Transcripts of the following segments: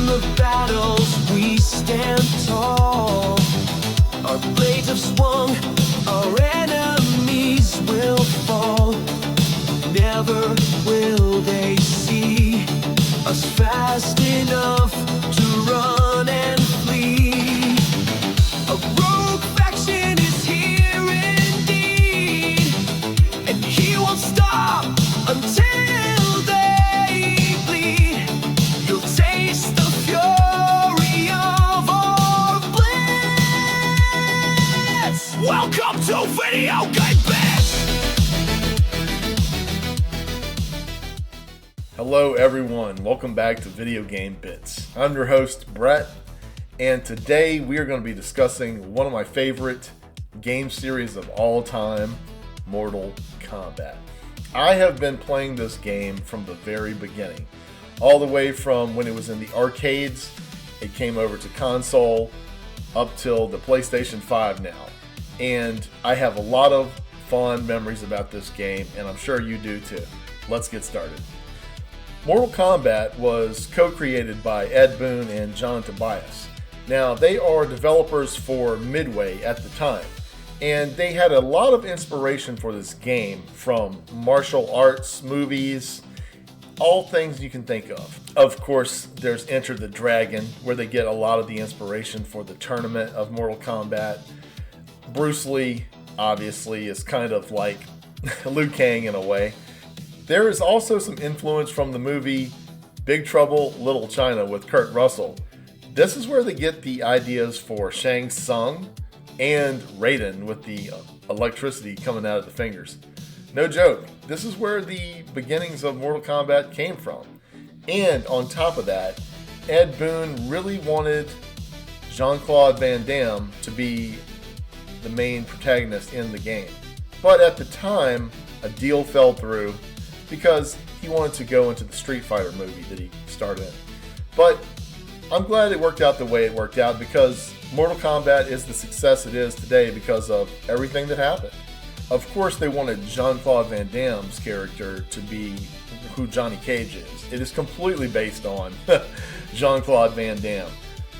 the battles we stand tall. Our blades have swung, our enemies will fall. Never will they see us fast enough to run and flee. A rogue faction is here indeed, and he won't stop until they bleed. He'll taste the fury of our blitz. Welcome to Video Game Bits! Hello everyone, welcome back to Video Game Bits. I'm your host Brett, and today we are going to be discussing one of my favorite game series of all time, Mortal Kombat. I have been playing this game from the very beginning, all the way from when it was in the arcades, it came over to console, up till the PlayStation 5 now. And I have a lot of fond memories about this game, and I'm sure you do too. Let's get started. Mortal Kombat was co-created by Ed Boon and John Tobias. Now, they are developers for Midway at the time, and they had a lot of inspiration for this game from martial arts, movies, all things you can think of. Of course, there's Enter the Dragon, where they get a lot of the inspiration for the tournament of Mortal Kombat. Bruce Lee, obviously, is kind of like Liu Kang in a way. There is also some influence from the movie Big Trouble, Little China with Kurt Russell. This is where they get the ideas for Shang Tsung and Raiden with the electricity coming out of the fingers. No joke, this is where the beginnings of Mortal Kombat came from. And on top of that, Ed Boon really wanted Jean-Claude Van Damme to be the main protagonist in the game. But at the time, a deal fell through because he wanted to go into the Street Fighter movie that he starred in. But I'm glad it worked out the way it worked out, because Mortal Kombat is the success it is today because of everything that happened. Of course, they wanted Jean-Claude Van Damme's character to be who Johnny Cage is. It is completely based on Jean-Claude Van Damme,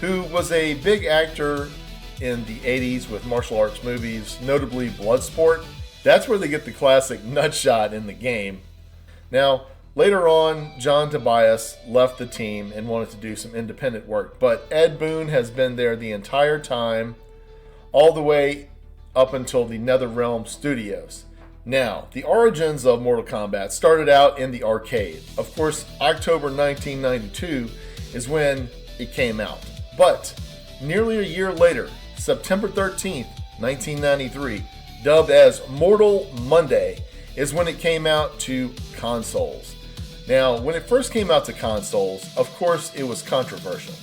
who was a big actor in the 80s with martial arts movies, notably Bloodsport. That's where they get the classic nutshot in the game. Now, later on, John Tobias left the team and wanted to do some independent work, but Ed Boon has been there the entire time, all the way up until the NetherRealm Studios. Now, the origins of Mortal Kombat started out in the arcade. Of course, October 1992 is when it came out. But nearly a year later, September 13th, 1993, dubbed as Mortal Monday, is when it came out to consoles. Now, when it first came out to consoles, of course, it was controversial.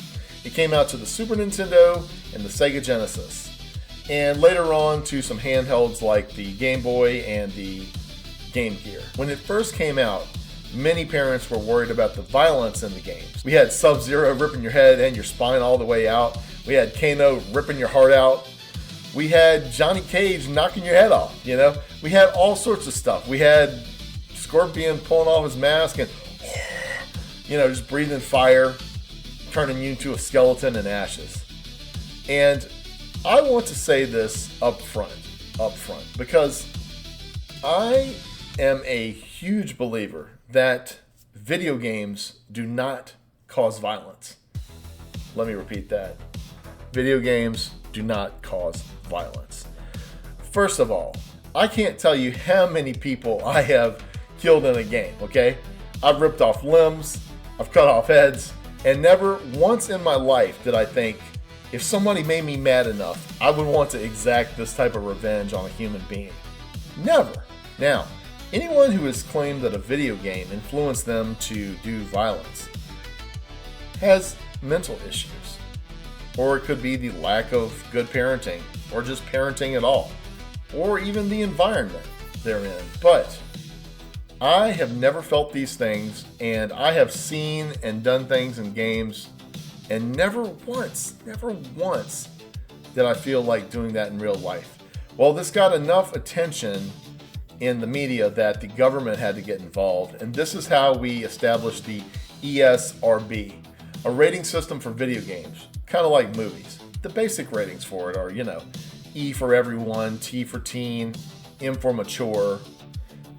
It came out to the Super Nintendo and the Sega Genesis, and later on to some handhelds like the Game Boy and the Game Gear. When it first came out, many parents were worried about the violence in the games. We had Sub-Zero ripping your head and your spine all the way out. We had Kano ripping your heart out. We had Johnny Cage knocking your head off, you know? We had all sorts of stuff. We had Scorpion pulling off his mask and, you know, just breathing fire, turning you into a skeleton in ashes. And I want to say this up front, because I am a huge believer that video games do not cause violence. Let me repeat that. Video games do not cause violence. First of all, I can't tell you how many people I have killed in a game, okay? I've ripped off limbs, I've cut off heads, and never once in my life did I think, if somebody made me mad enough, I would want to exact this type of revenge on a human being. Never. Now, anyone who has claimed that a video game influenced them to do violence has mental issues. Or it could be the lack of good parenting, or just parenting at all, or even the environment they're in. But I have never felt these things, and I have seen and done things in games, and never once did I feel like doing that in real life. Well, this got enough attention in the media that the government had to get involved, and this is how we established the ESRB, a rating system for video games, kind of like movies. The basic ratings for it are, E for everyone, T for teen, M for mature,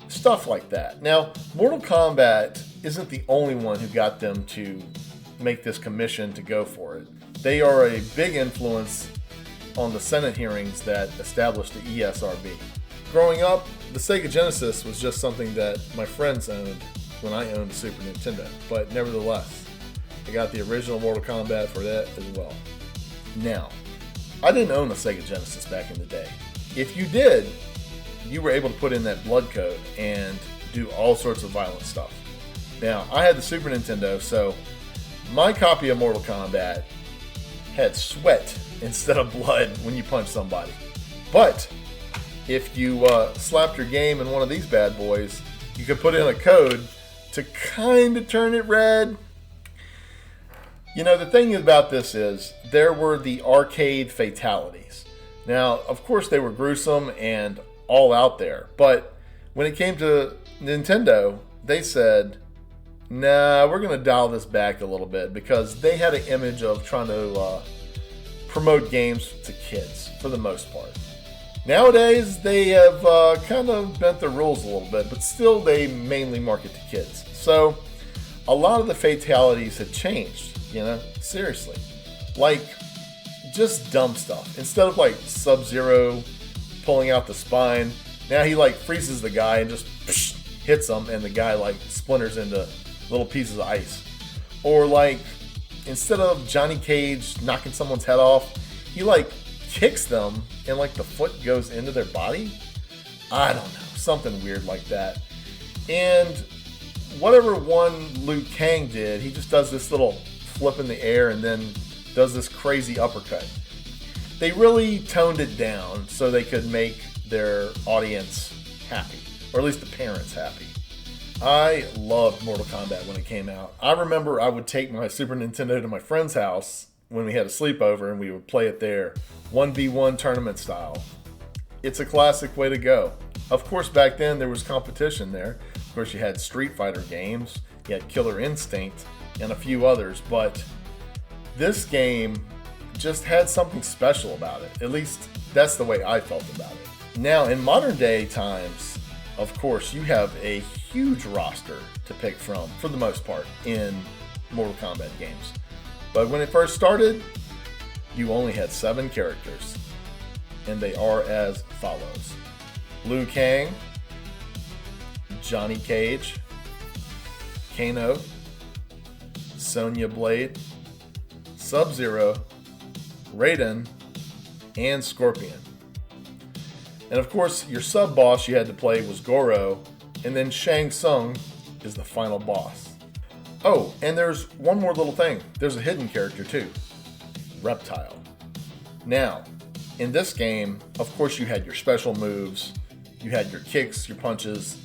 stuff like that. Now, Mortal Kombat isn't the only one who got them to make this commission to go for it. They are a big influence on the Senate hearings that established the ESRB. Growing up, the Sega Genesis was just something that my friends owned when I owned the Super Nintendo, but nevertheless, I got the original Mortal Kombat for that as well. Now, I didn't own a Sega Genesis back in the day. If you did, you were able to put in that blood code and do all sorts of violent stuff. Now, I had the Super Nintendo, so my copy of Mortal Kombat had sweat instead of blood when you punch somebody. But if you slapped your game in one of these bad boys, you could put in a code to kind of turn it red. The thing about this is there were the arcade fatalities. Now, of course, they were gruesome and all out there, but when it came to Nintendo, they said, nah, we're going to dial this back a little bit, because they had an image of trying to promote games to kids for the most part. Nowadays, they have kind of bent the rules a little bit, but still they mainly market to kids. So a lot of the fatalities had changed, seriously. Like, just dumb stuff. Instead of like Sub-Zero pulling out the spine, now he like freezes the guy and just hits him, and the guy like splinters into little pieces of ice. Or like, instead of Johnny Cage knocking someone's head off, he like kicks them and like the foot goes into their body. I don't know, something weird like that. And whatever one Liu Kang did, he just does this little flip in the air and then does this crazy uppercut. They really toned it down so they could make their audience happy, or at least the parents happy. I loved Mortal Kombat when it came out. I remember I would take my Super Nintendo to my friend's house when we had a sleepover, and we would play it there, 1v1 tournament style. It's a classic way to go. Of course, back then there was competition there. Of course, you had Street Fighter games, you had Killer Instinct, and a few others, but this game just had something special about it. At least that's the way I felt about it. Now, in modern day times, of course, you have a huge roster to pick from, for the most part, in Mortal Kombat games. But when it first started, you only had 7 characters, and they are as follows: Liu Kang, Johnny Cage, Kano, Sonya Blade, Sub-Zero, Raiden, and Scorpion. And of course, your sub-boss you had to play was Goro, and then Shang Tsung is the final boss. Oh, and there's one more little thing. There's a hidden character too, Reptile. Now, in this game, of course you had your special moves, you had your kicks, your punches,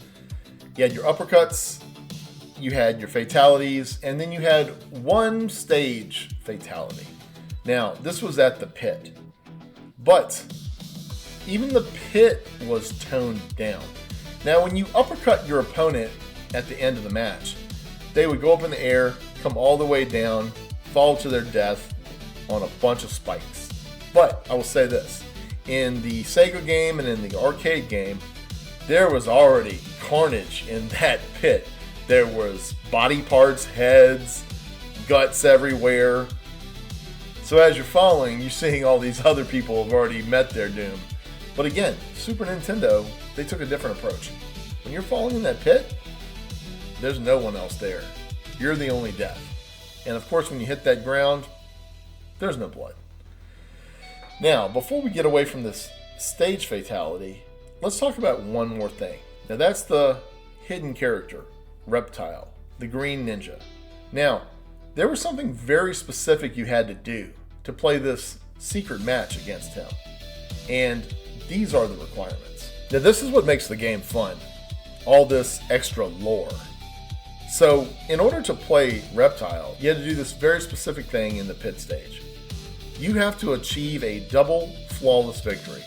you had your uppercuts, you had your fatalities, and then you had one stage fatality. Now, this was at the pit, but even the pit was toned down. Now, when you uppercut your opponent at the end of the match, they would go up in the air, come all the way down, fall to their death on a bunch of spikes. But I will say this, in the Sega game and in the arcade game, there was already carnage in that pit. There was body parts, heads, guts everywhere. So as you're falling, you're seeing all these other people have already met their doom. But again, Super Nintendo, they took a different approach. When you're falling in that pit, there's no one else there. You're the only death. And of course, when you hit that ground, there's no blood. Now, before we get away from this stage fatality, let's talk about one more thing. Now, that's the hidden character, Reptile, the green ninja. Now, there was something very specific you had to do to play this secret match against him. And these are the requirements. Now, this is what makes the game fun. All this extra lore. So, in order to play Reptile, you had to do this very specific thing in the pit stage. You have to achieve a double flawless victory.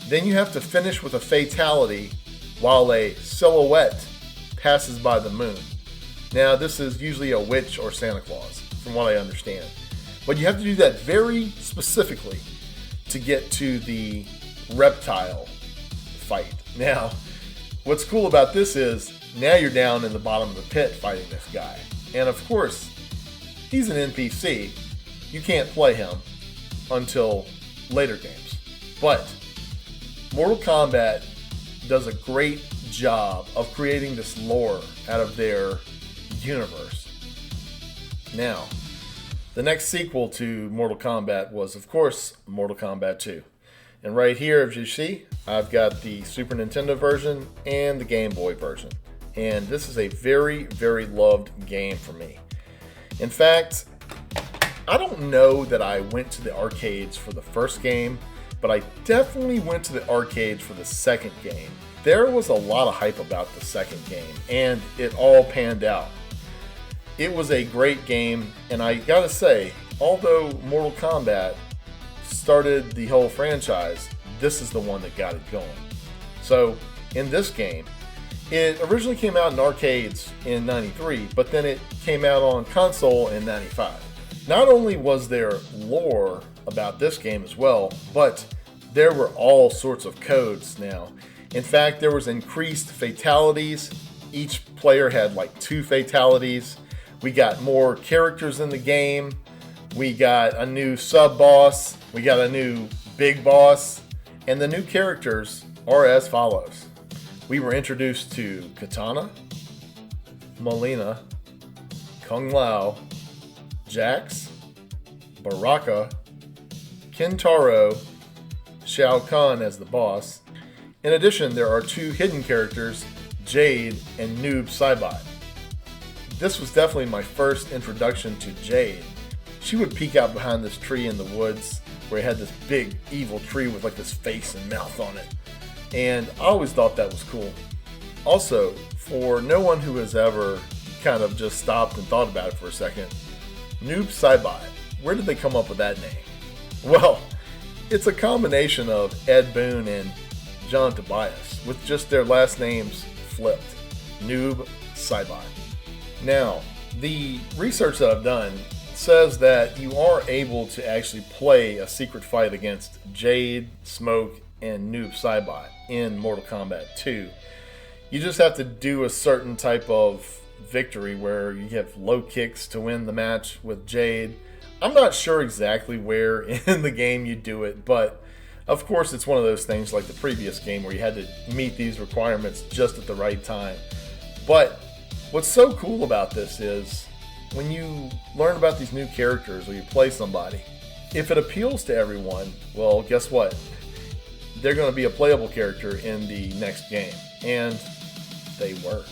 Then you have to finish with a fatality while a silhouette passes by the moon. Now, this is usually a witch or Santa Claus, from what I understand. But you have to do that very specifically to get to the reptile fight. Now, what's cool about this is now you're down in the bottom of the pit fighting this guy. And of course, he's an NPC. You can't play him until later games. But Mortal Kombat does a great job of creating this lore out of their universe. Now, the next sequel to Mortal Kombat was, of course, Mortal Kombat 2. And right here, as you see, I've got the Super Nintendo version and the Game Boy version. And this is a very, very loved game for me. In fact, I don't know that I went to the arcades for the first game, but I definitely went to the arcades for the second game. There was a lot of hype about the second game, and it all panned out. It was a great game, and I gotta say, although Mortal Kombat started the whole franchise, this is the one that got it going. So, in this game, it originally came out in arcades in 93, but then it came out on console in 95. Not only was there lore about this game as well, but there were all sorts of codes now. In fact, there was increased fatalities. Each player had like 2 fatalities. We got more characters in the game. We got a new sub-boss. We got a new big boss. And the new characters are as follows. We were introduced to Katana, Melina, Kung Lao, Jax, Baraka, Kintaro, Shao Kahn as the boss. In addition, there are 2 hidden characters, Jade and Noob Saibot. This was definitely my first introduction to Jade. She would peek out behind this tree in the woods where it had this big evil tree with like this face and mouth on it. And I always thought that was cool. Also, for no one who has ever kind of just stopped and thought about it for a second, Noob Saibot, where did they come up with that name? Well, it's a combination of Ed Boon and John Tobias, with just their last names flipped. Noob Saibot. Now, the research that I've done says that you are able to actually play a secret fight against Jade, Smoke, and Noob Saibot in Mortal Kombat 2. You just have to do a certain type of victory where you have low kicks to win the match with Jade. I'm not sure exactly where in the game you do it, but of course it's one of those things like the previous game where you had to meet these requirements just at the right time. But what's so cool about this is when you learn about these new characters or you play somebody, if it appeals to everyone, well, guess what? They're going to be a playable character in the next game. And they were.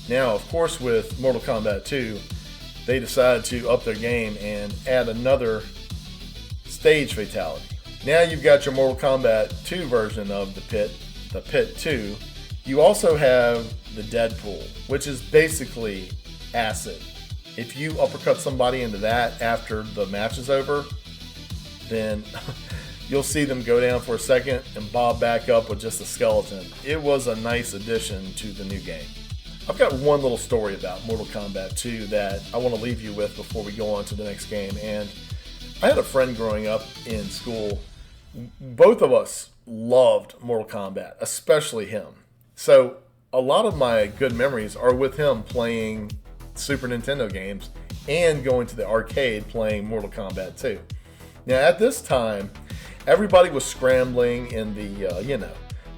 Now, of course, with Mortal Kombat 2, they decided to up their game and add another stage fatality. Now you've got your Mortal Kombat 2 version of the Pit 2. You also have the Deadpool, which is basically acid. If you uppercut somebody into that after the match is over, then you'll see them go down for a second and bob back up with just a skeleton. It was a nice addition to the new game. I've got one little story about Mortal Kombat 2 that I want to leave you with before we go on to the next game. And I had a friend growing up in school. Both of us loved Mortal Kombat, especially him. So a lot of my good memories are with him playing Super Nintendo games and going to the arcade playing Mortal Kombat 2. Now at this time, everybody was scrambling in the,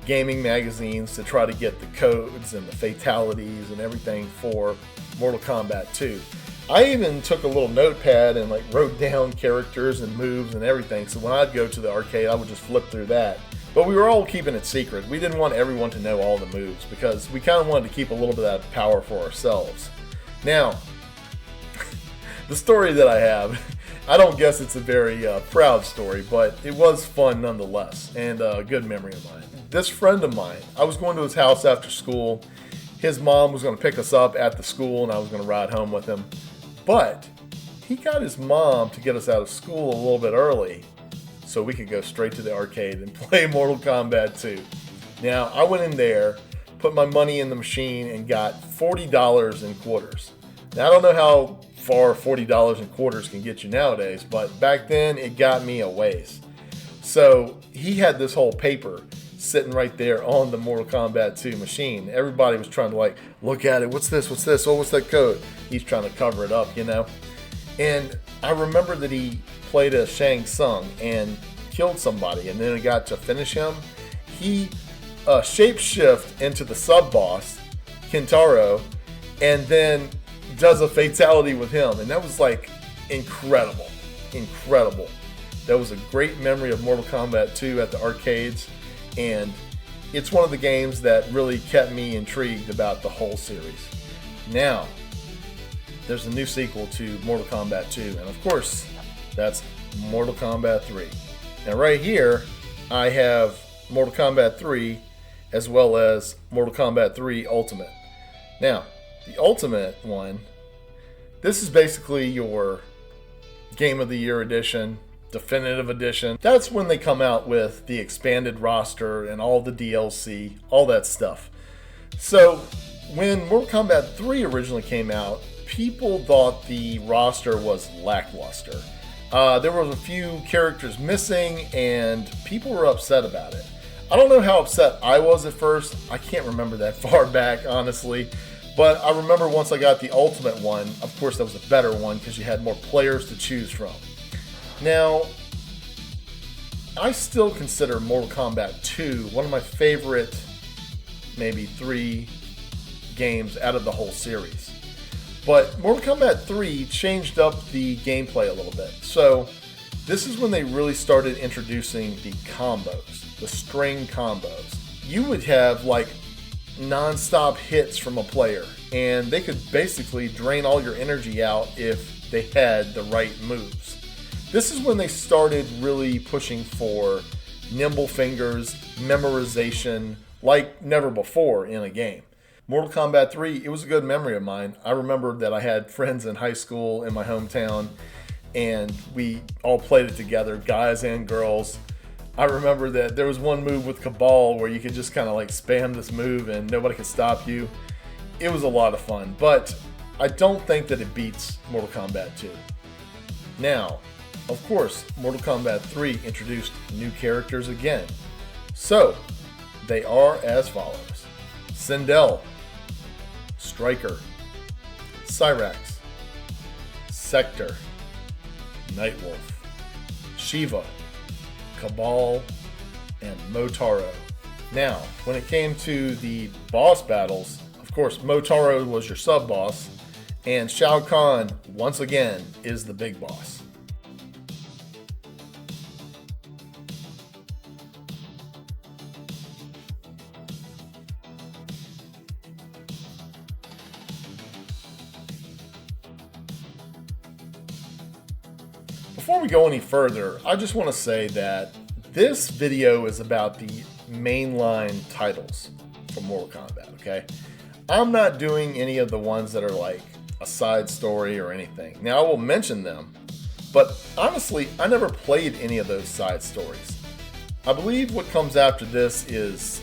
gaming magazines to try to get the codes and the fatalities and everything for Mortal Kombat 2. I even took a little notepad and wrote down characters and moves and everything. So when I'd go to the arcade, I would just flip through that. But we were all keeping it secret. We didn't want everyone to know all the moves because we kind of wanted to keep a little bit of that power for ourselves. Now, the story that I have, I don't guess it's a very proud story, but it was fun nonetheless and a good memory of mine. This friend of mine, I was going to his house after school. His mom was going to pick us up at the school and I was going to ride home with him. But he got his mom to get us out of school a little bit early so we could go straight to the arcade and play Mortal Kombat 2. Now, I went in there, put my money in the machine, and got $40 in quarters. Now, I don't know how far $40 in quarters can get you nowadays, but back then it got me a ways. So he had this whole paper sitting right there on the Mortal Kombat 2 machine. Everybody was trying to like, look at it. What's this? What's this? Oh, what's that code? He's trying to cover it up, you know? And I remember that he played a Shang Tsung and killed somebody, and then it got to finish him. He shapeshift into the sub-boss, Kintaro, and then does a fatality with him. And that was like incredible. Incredible. That was a great memory of Mortal Kombat 2 at the arcades. And it's one of the games that really kept me intrigued about the whole series. Now, there's a new sequel to Mortal Kombat 2, and of course, that's Mortal Kombat 3. Now right here, I have Mortal Kombat 3 as well as Mortal Kombat 3 Ultimate. Now, the Ultimate one, this is basically your Game of the Year edition, Definitive Edition. That's when they come out with the expanded roster and all the DLC, all that stuff. So when Mortal Kombat 3 originally came out, people thought the roster was lackluster. There was a few characters missing and people were upset about it. I don't know how upset I was at first. I can't remember that far back, honestly. But I remember once I got the Ultimate one, of course that was a better one because you had more players to choose from. Now, I still consider Mortal Kombat 2 one of my favorite, maybe 3 games out of the whole series. But Mortal Kombat 3 changed up the gameplay a little bit. So this is when they really started introducing the combos, the string combos. You would have like non-stop hits from a player, and they could basically drain all your energy out if they had the right moves. This is when they started really pushing for nimble fingers, memorization, like never before in a game. Mortal Kombat 3, it was a good memory of mine. I remember that I had friends in high school in my hometown, and we all played it together, guys and girls. I remember that there was one move with Cabal where you could just kind of like spam this move and nobody could stop you. It was a lot of fun, but I don't think that it beats Mortal Kombat 2. Now, of course, Mortal Kombat 3 introduced new characters again. So, they are as follows: Sindel, Striker, Cyrax, Sector, Nightwolf, Shiva, Cabal, and Motaro. Now, when it came to the boss battles, of course, Motaro was your sub-boss, and Shao Kahn, once again, is the big boss. Before we go any further, I just want to say that this video is about the mainline titles for Mortal Kombat, okay? I'm not doing any of the ones that are like a side story or anything. Now, I will mention them, but honestly, I never played any of those side stories. I believe what comes after this is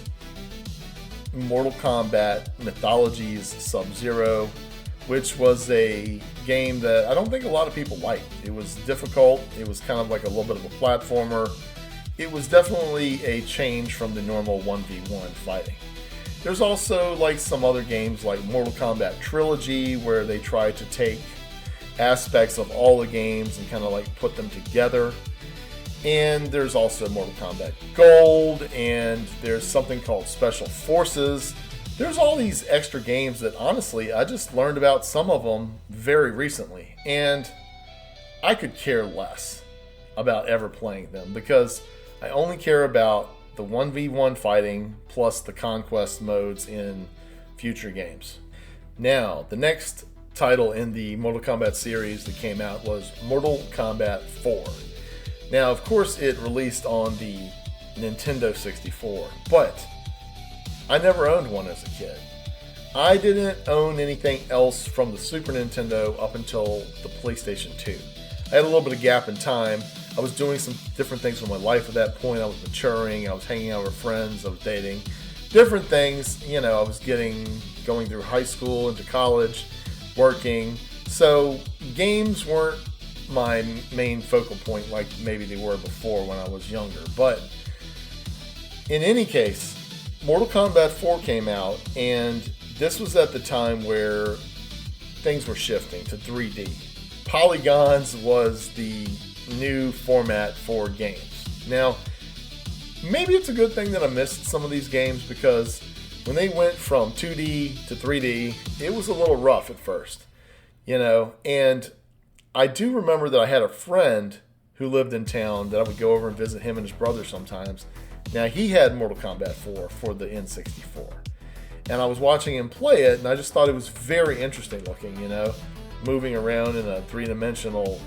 Mortal Kombat Mythologies Sub-Zero, which was a game that I don't think a lot of people liked. It was difficult. It was kind of like a little bit of a platformer. It was definitely a change from the normal 1v1 fighting. There's also like some other games like Mortal Kombat Trilogy, where they try to take aspects of all the games and kind of like put them together. And there's also Mortal Kombat Gold, and there's something called Special Forces. There's all these extra games that honestly, I just learned about some of them very recently, and I could care less about ever playing them because I only care about the 1v1 fighting plus the conquest modes in future games. Now, the next title in the Mortal Kombat series that came out was Mortal Kombat 4. Now, of course, it released on the Nintendo 64, but I never owned one as a kid. I didn't own anything else from the Super Nintendo up until the PlayStation 2. I had a little bit of gap in time. I was doing some different things with my life at that point. I was maturing. I was hanging out with friends. I was dating. Different things. You know, I was going through high school into college, working. So games weren't my main focal point like maybe they were before when I was younger. But in any case, Mortal Kombat 4 came out, and this was at the time where things were shifting to 3D. Polygons was the new format for games. Now, maybe it's a good thing that I missed some of these games, because when they went from 2D to 3D, it was a little rough at first, and I do remember that I had a friend who lived in town that I would go over and visit him and his brother sometimes. Now, he had Mortal Kombat 4 for the N64, and I was watching him play it, and I just thought it was very interesting looking, moving around in a three-dimensional,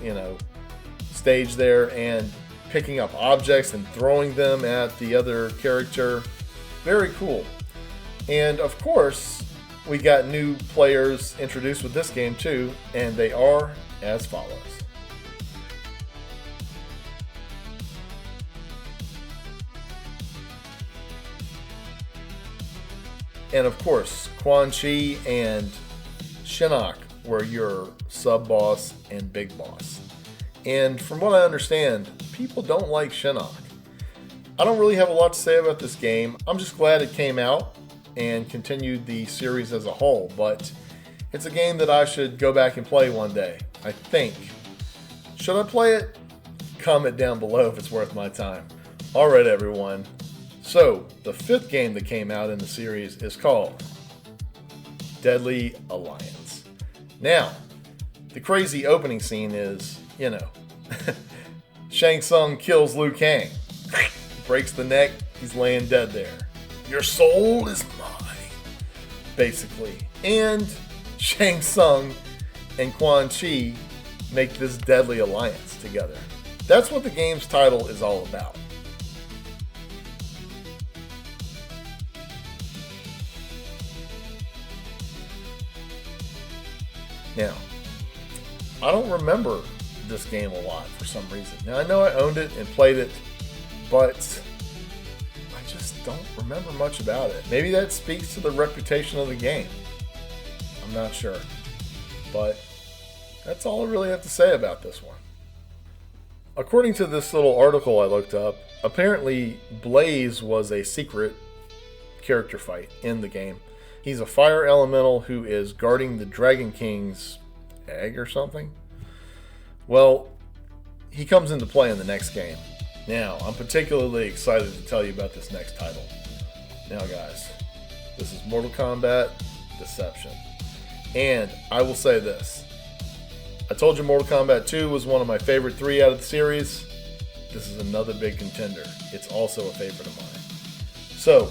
stage there, and picking up objects and throwing them at the other character. Very cool. And of course, we got new players introduced with this game too, and they are as follows. And of course, Quan Chi and Shinnok were your sub-boss and big boss. And from what I understand, people don't like Shinnok. I don't really have a lot to say about this game. I'm just glad it came out and continued the series as a whole, but it's a game that I should go back and play one day, I think. Should I play it? Comment down below if it's worth my time. Alright everyone, so the fifth game that came out in the series is called Deadly Alliance. Now, the crazy opening scene is, Shang Tsung kills Liu Kang, breaks the neck, he's laying dead there. Your soul is mine, basically. And Shang Tsung and Quan Chi make this deadly alliance together. That's what the game's title is all about. Now, I don't remember this game a lot for some reason. Now, I know I owned it and played it, but I just don't remember much about it. Maybe that speaks to the reputation of the game. I'm not sure. But that's all I really have to say about this one. According to this little article I looked up, apparently Blaze was a secret character fight in the game. He's a fire elemental who is guarding the Dragon King's egg or something. Well, he comes into play in the next game. Now, I'm particularly excited to tell you about this next title. Now guys, this is Mortal Kombat Deception. And I will say this. I told you Mortal Kombat 2 was one of my favorite 3 out of the series. This is another big contender. It's also a favorite of mine. So,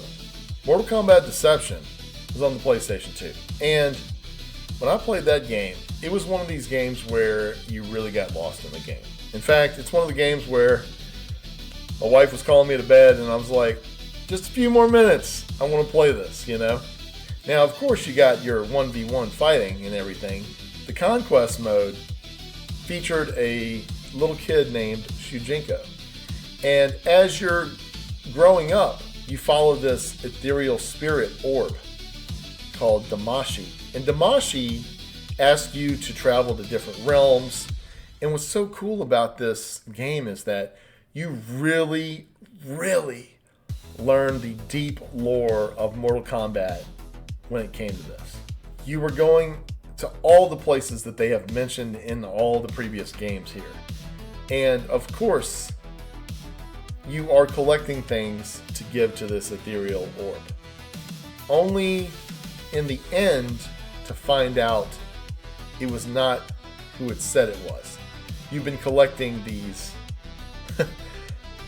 Mortal Kombat Deception was on the PlayStation 2. And when I played that game, it was one of these games where you really got lost in the game. In fact, it's one of the games where my wife was calling me to bed and I was like, just a few more minutes, I want to play this, Now, of course, you got your 1v1 fighting and everything. The Conquest mode featured a little kid named Shujinko. And as you're growing up, you follow this ethereal spirit orb called Damashi. And Damashi asks you to travel to different realms. And what's so cool about this game is that you really, really learn the deep lore of Mortal Kombat when it came to this. You were going to all the places that they have mentioned in all the previous games here. And of course, you are collecting things to give to this ethereal orb. Only in the end to find out it was not who it said it was. You've been collecting these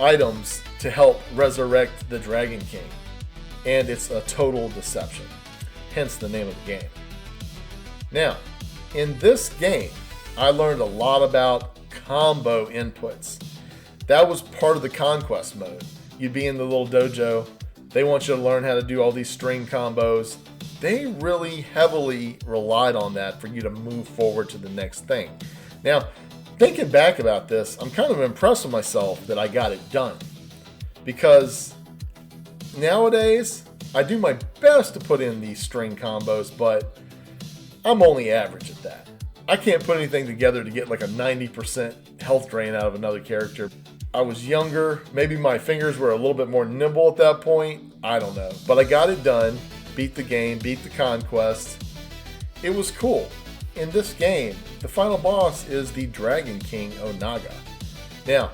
items to help resurrect the Dragon King. And it's a total deception. Hence the name of the game. Now, in this game, I learned a lot about combo inputs. That was part of the Conquest mode. You'd be in the little dojo. They want you to learn how to do all these string combos. They really heavily relied on that for you to move forward to the next thing. Now, thinking back about this, I'm kind of impressed with myself that I got it done. Because nowadays, I do my best to put in these string combos, but I'm only average at that. I can't put anything together to get like a 90% health drain out of another character. I was younger, maybe my fingers were a little bit more nimble at that point, I don't know. But I got it done, beat the game, beat the conquest. It was cool. In this game, the final boss is the Dragon King Onaga. Now,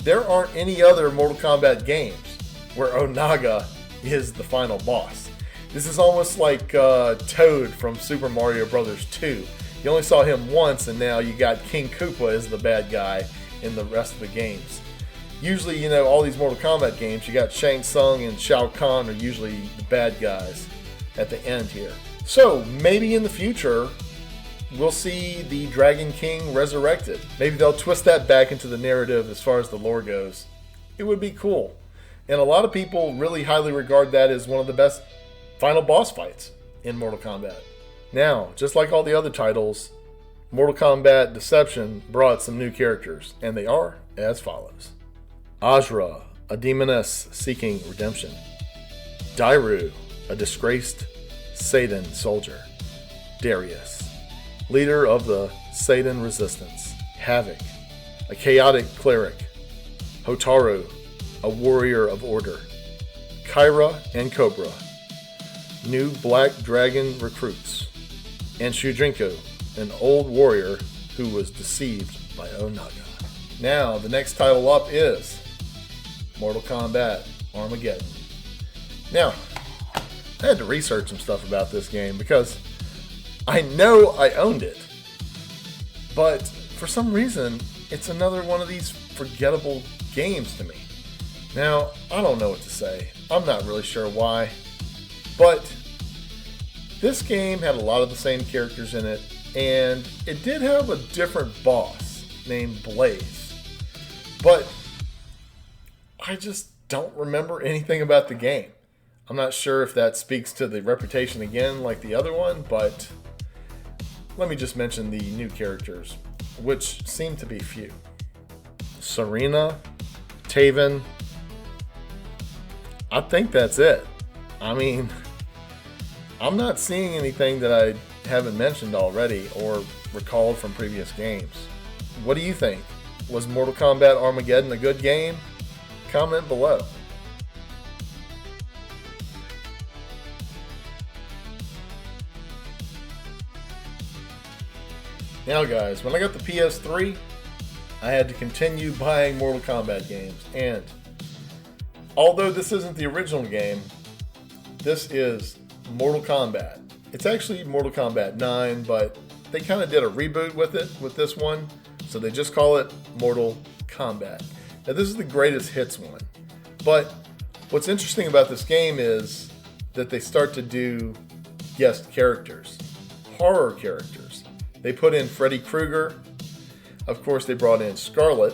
there aren't any other Mortal Kombat games where Onaga is the final boss. This is almost like Toad from Super Mario Bros. 2. You only saw him once, and now you got King Koopa as the bad guy in the rest of the games. Usually, you know, all these Mortal Kombat games, you got Shang Tsung and Shao Kahn are usually the bad guys at the end here. So, maybe in the future, we'll see the Dragon King resurrected. Maybe they'll twist that back into the narrative as far as the lore goes. It would be cool. And a lot of people really highly regard that as one of the best final boss fights in Mortal Kombat. Now, just like all the other titles, Mortal Kombat Deception brought some new characters, and they are as follows. Ajra, a demoness seeking redemption. Dairu, a disgraced Satan soldier. Darius, leader of the Satan resistance. Havoc, a chaotic cleric. Hotaru, a warrior of order. Kyra and Cobra, new Black Dragon recruits. And Shudrinko, an old warrior who was deceived by Onaga. Now, the next title up is Mortal Kombat Armageddon. Now, I had to research some stuff about this game because I know I owned it, but for some reason, it's another one of these forgettable games to me. Now, I don't know what to say. I'm not really sure why, but this game had a lot of the same characters in it, and it did have a different boss named Blaze. But I just don't remember anything about the game. I'm not sure if that speaks to the reputation again like the other one, but let me just mention the new characters, which seem to be few. Serena, Taven, I think that's it. I mean, I'm not seeing anything that I haven't mentioned already or recalled from previous games. What do you think? Was Mortal Kombat Armageddon a good game? Comment below. Now guys, when I got the PS3, I had to continue buying Mortal Kombat games, and although this isn't the original game, this is Mortal Kombat. It's actually Mortal Kombat 9, but they kind of did a reboot with it, with this one, so they just call it Mortal Kombat. Now this is the greatest hits one, but what's interesting about this game is that they start to do guest characters, horror characters. They put in Freddy Krueger, of course they brought in Scarlet,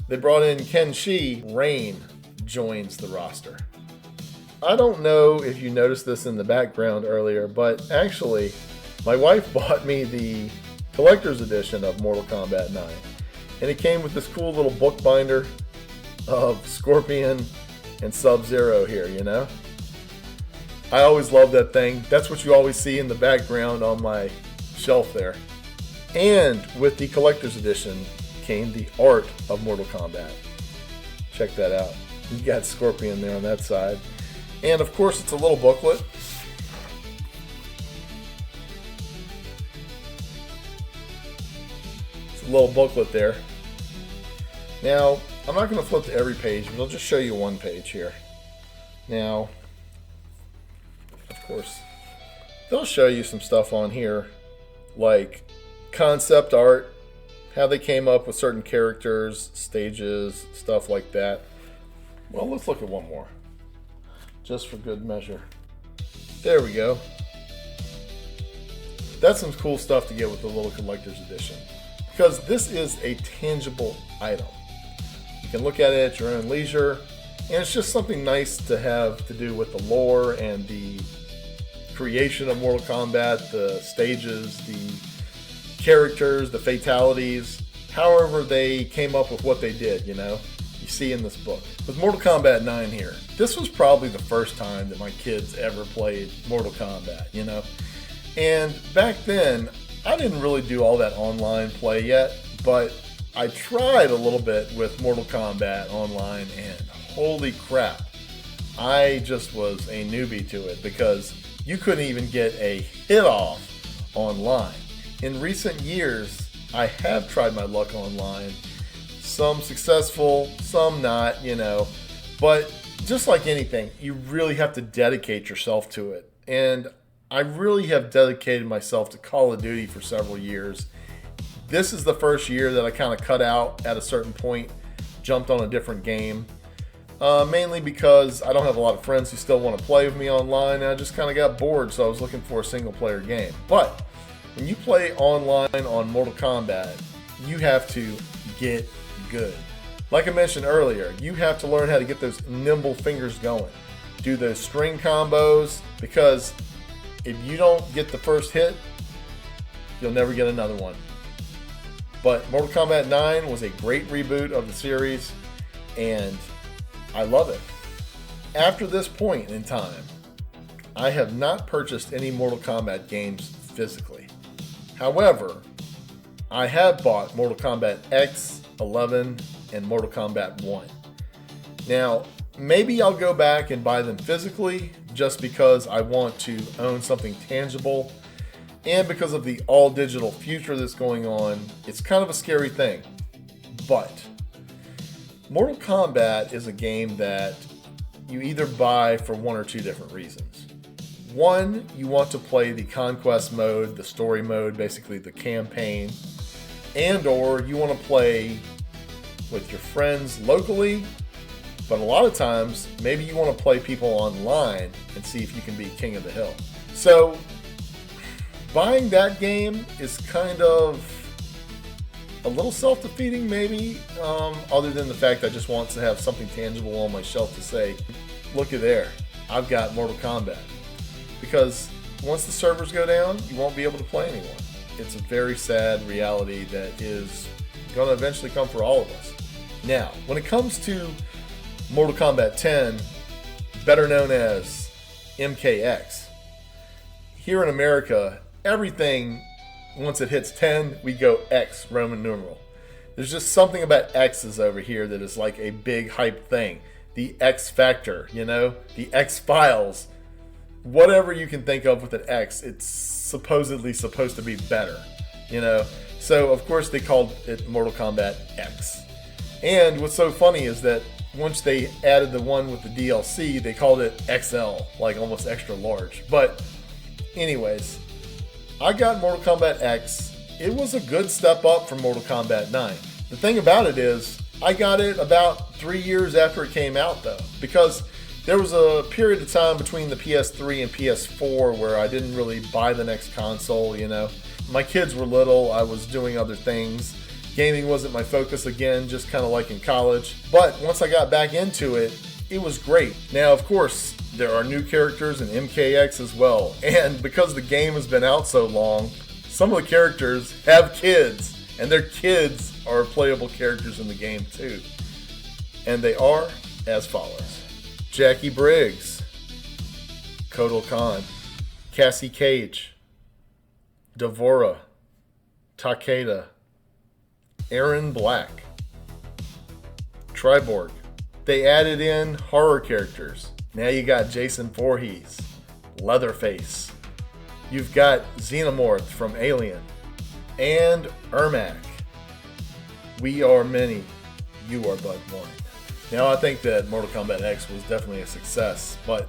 they brought in Kenshi. Rain joins the roster. I don't know if you noticed this in the background earlier, but actually, my wife bought me the collector's edition of Mortal Kombat 9. And it came with this cool little book binder of Scorpion and Sub-Zero here, you know? I always love that thing. That's what you always see in the background on my shelf there. And with the collector's edition came the art of Mortal Kombat. Check that out. You got Scorpion there on that side. And of course, it's a little booklet. It's a little booklet there. Now, I'm not going to flip to every page, but I'll just show you one page here. Now, of course, they'll show you some stuff on here, like concept art, how they came up with certain characters, stages, stuff like that. Well, let's look at one more, just for good measure. There we go. That's some cool stuff to get with the little collector's edition, because this is a tangible item. You can look at it at your own leisure, and it's just something nice to have to do with the lore and the creation of Mortal Kombat, the stages, the characters, the fatalities, however they came up with what they did, you know? You see in this book. With Mortal Kombat 9 here, this was probably the first time that my kids ever played Mortal Kombat, you know? And back then, I didn't really do all that online play yet, but I tried a little bit with Mortal Kombat Online, and holy crap, I just was a newbie to it because you couldn't even get a hit off online. In recent years, I have tried my luck online. Some successful, some not, But just like anything, you really have to dedicate yourself to it. And I really have dedicated myself to Call of Duty for several years. This is the first year that I kind of cut out at a certain point, jumped on a different game. Mainly because I don't have a lot of friends who still want to play with me online, and I just kind of got bored, so I was looking for a single player game. But when you play online on Mortal Kombat, you have to get good. Like I mentioned earlier, you have to learn how to get those nimble fingers going. Do those string combos, because if you don't get the first hit, you'll never get another one. But Mortal Kombat 9 was a great reboot of the series, and I love it. After this point in time, I have not purchased any Mortal Kombat games physically. However, I have bought Mortal Kombat X, 11, and Mortal Kombat 1. Now, maybe I'll go back and buy them physically just because I want to own something tangible, and because of the all-digital future that's going on. It's kind of a scary thing. But Mortal Kombat is a game that you either buy for one or two different reasons. One, you want to play the conquest mode, the story mode, basically the campaign, and or you want to play with your friends locally, but a lot of times maybe you want to play people online and see if you can be king of the hill. So buying that game is kind of a little self-defeating maybe, other than the fact I just want to have something tangible on my shelf to say, looky there, I've got Mortal Kombat. Because once the servers go down, you won't be able to play anymore. It's a very sad reality that is going to eventually come for all of us. Now, when it comes to Mortal Kombat 10, better known as MKX, here in America, everything, once it hits 10, we go X, Roman numeral. There's just something about X's over here that is like a big hype thing. The X Factor, the X Files. Whatever you can think of with an X, it's supposedly supposed to be better, So, of course, they called it Mortal Kombat X. And what's so funny is that once they added the one with the DLC, they called it XL, like almost extra large. But anyways, I got Mortal Kombat X. It was a good step up from Mortal Kombat 9. The thing about it is, I got it about 3 years after it came out, though, because there was a period of time between the PS3 and PS4 where I didn't really buy the next console, My kids were little, I was doing other things. Gaming wasn't my focus again, just kind of like in college. But once I got back into it, it was great. Now, of course, there are new characters in MKX as well. And because the game has been out so long, some of the characters have kids, and their kids are playable characters in the game too. And they are as follows: Jackie Briggs, Kotal Khan, Cassie Cage, Devora, Takeda, Aaron Black, Triborg. They added in horror characters. Now you got Jason Voorhees, Leatherface. You've got Xenomorph from Alien, and Ermac. We are many, you are but one. Now I think that Mortal Kombat X was definitely a success, but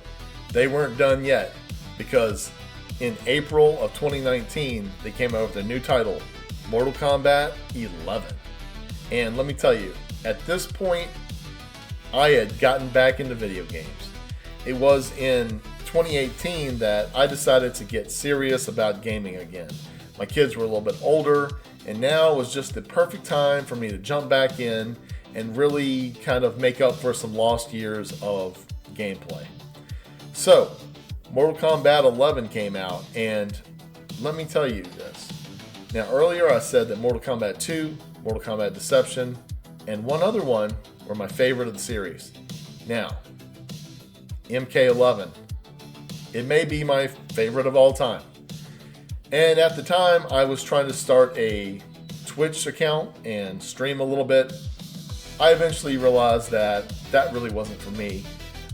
they weren't done yet, because in April of 2019, they came out with a new title, Mortal Kombat 11. And let me tell you, at this point, I had gotten back into video games. It was in 2018 that I decided to get serious about gaming again. My kids were a little bit older, and now was just the perfect time for me to jump back in and really kind of make up for some lost years of gameplay. So, Mortal Kombat 11 came out, and let me tell you this. Now, earlier I said that Mortal Kombat 2, Mortal Kombat Deception, and one other one were my favorite of the series. Now, MK11. It may be my favorite of all time. And at the time, I was trying to start a Twitch account and stream a little bit. I eventually realized that that really wasn't for me.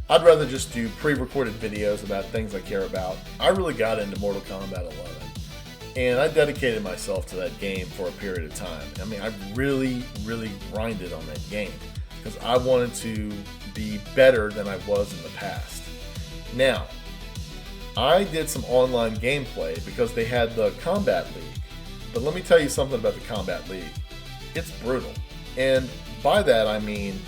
I'd rather just do pre-recorded videos about things I care about. I really got into Mortal Kombat 11, and I dedicated myself to that game for a period of time. I mean, I really grinded on that game because I wanted to be better than I was in the past. Now, I did some online gameplay because they had the Kombat League. But let me tell you something about the Kombat League. It's brutal. And by that I mean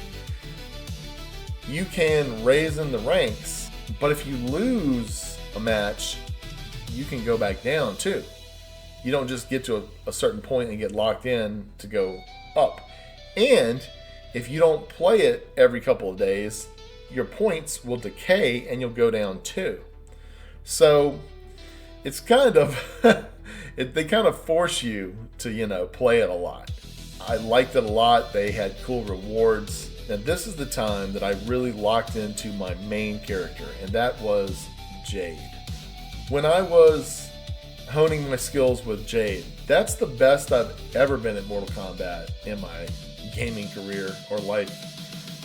you can raise in the ranks, but if you lose a match, you can go back down too. You don't just get to a certain point and get locked in to go up. And if you don't play it every couple of days, your points will decay and you'll go down too. So it's kind of they kind of force you to, play it a lot. I liked it a lot. They had cool rewards. And this is the time that I really locked into my main character, and that was Jade. When I was honing my skills with Jade, that's the best I've ever been at Mortal Kombat in my gaming career or life.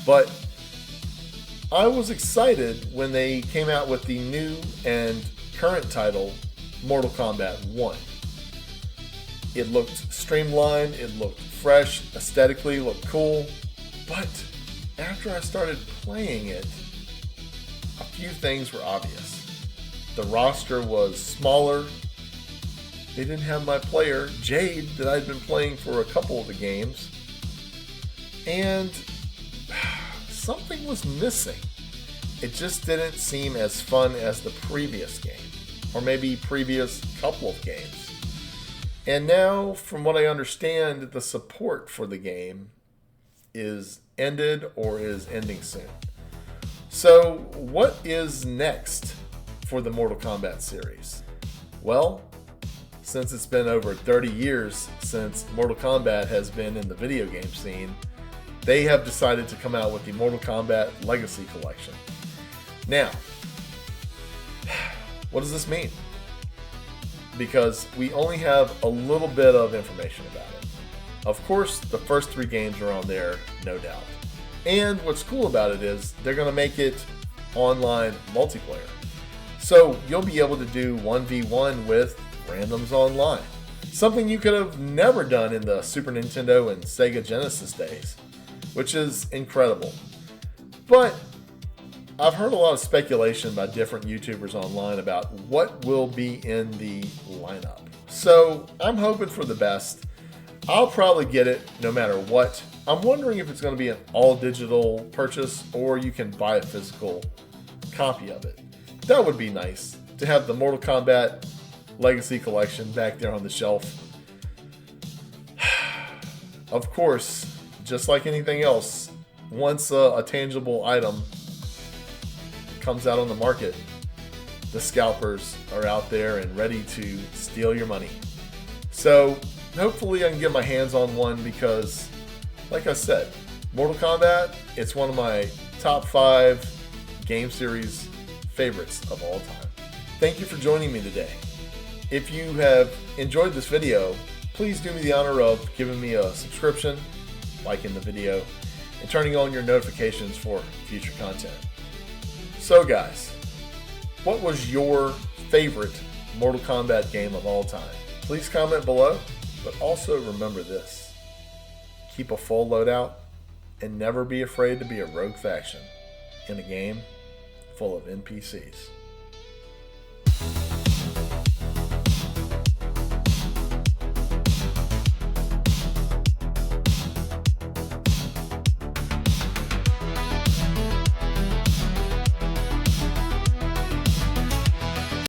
But I was excited when they came out with the new and current title, Mortal Kombat 1. It looked streamlined, it looked fresh, aesthetically looked cool, but after I started playing it, a few things were obvious. The roster was smaller. They didn't have my player, Jade, that I'd been playing for a couple of the games. And something was missing. It just didn't seem as fun as the previous game, or maybe previous couple of games. And now, from what I understand, the support for the game is ended or is ending soon. So, what is next for the Mortal Kombat series? Well, since it's been over 30 years since Mortal Kombat has been in the video game scene, they have decided to come out with the Mortal Kombat Legacy Collection. Now, what does this mean? Because we only have a little bit of information about it. Of course, the first 3 games are on there, no doubt. And what's cool about it is they're going to make it online multiplayer. So you'll be able to do 1v1 with randoms online. Something you could have never done in the Super Nintendo and Sega Genesis days, which is incredible. But I've heard a lot of speculation by different YouTubers online about what will be in the lineup. So I'm hoping for the best. I'll probably get it no matter what. I'm wondering if it's going to be an all-digital purchase or you can buy a physical copy of it. That would be nice to have the Mortal Kombat Legacy Collection back there on the shelf. Of course, just like anything else, once a tangible item comes out on the market, the scalpers are out there and ready to steal your money. So hopefully I can get my hands on one because, like I said, Mortal Kombat, it's one of my top 5 game series favorites of all time. Thank you for joining me today. If you have enjoyed this video, please do me the honor of giving me a subscription, liking the video, and turning on your notifications for future content. So guys, what was your favorite Mortal Kombat game of all time? Please comment below, but also remember this. Keep a full loadout and never be afraid to be a rogue faction in a game full of NPCs.